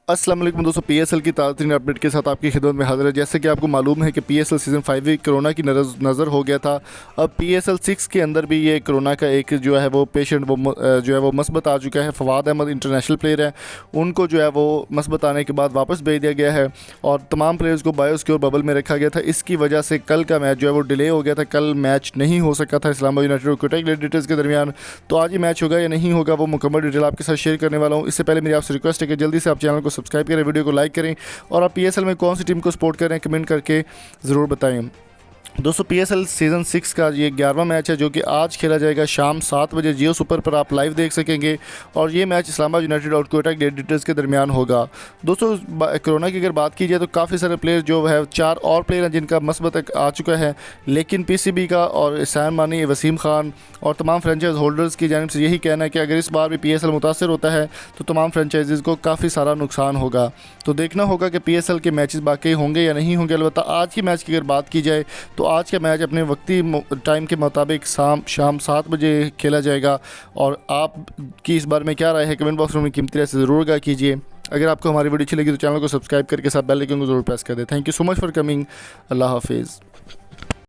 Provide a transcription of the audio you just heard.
अस्सलाम वालेकुम दोस्तों, पीएसएल की ताज़ा तरीन अपडेट के साथ आपकी खिदमत में हाज़िर है। जैसे कि आपको मालूम है कि पीएसएल सीज़न 5 में कोरोना की नज़र हो गया था। अब पीएसएल 6 के अंदर भी ये कोरोना का एक जो है वो पेशेंट जो है वो मस्बत आ चुका है। फवाद अहमद इंटरनेशनल प्लेयर है, उनको जो है वो मस्बत आने के बाद वापस भेज दिया गया है और तमाम प्लेयर्स को बायोसिक्योर बबल में रखा गया था। इसकी वजह से कल का मैच जो है वो डिले हो गया था। कल मैच नहीं हो सका था इस्लामाबाद यूनाइटेड और कोटक ग्लैडिएटर्स के दरमियान। तो आज ये मैच होगा या नहीं होगा वो मुकम्मल डिटेल आपके साथ शेयर करने वाला हूँ। इससे पहले मेरी आपसे रिक्वेस्ट है कि जल्दी से आप चैनल को सब्सक्राइब करें, वीडियो को लाइक करें और आप पीएसएल में कौन सी टीम को सपोर्ट कर रहे हैं कमेंट करके ज़रूर बताएं। दोस्तों, पीएसएल सीज़न 6 का ये 11वां मैच है जो कि आज खेला जाएगा शाम 7 बजे जियो सुपर पर आप लाइव देख सकेंगे और ये मैच इस्लामाबाद यूनाइटेड और कोटक ग्लैडिएटर्स के दरमियान होगा। दोस्तों, कोरोना की अगर बात की जाए तो काफ़ी सारे प्लेयर जो है 4 और प्लेयर हैं जिनका मस्बत आ चुका है, लेकिन पीसीबी का और एहसान मानी, वसीम खान और तमाम फ्रेंचाइज होल्डर्स की जानिब से यही कहना है कि अगर इस बार भी पीएसएल मुतासर होता है तो तमाम फ्रेंचाइजीज़ को काफ़ी सारा नुकसान होगा। तो देखना होगा कि पीएसएल के मैचेस बाकी होंगे या नहीं होंगे। अलबत्ता आज की मैच की अगर बात की जाए तो आज का मैच अपने वक्ती टाइम के मुताबिक शाम 7 बजे खेला जाएगा। और आपकी इस बारे में क्या राय है कमेंट बॉक्स में अपनी कीमती राय से ज़रूर आगाह कीजिए। अगर आपको हमारी वीडियो अच्छी लगी तो चैनल को सब्सक्राइब करके साथ बेल आइकन को ज़रूर प्रेस कर दें। Thank you so much for coming. अल्लाह हाफिज़।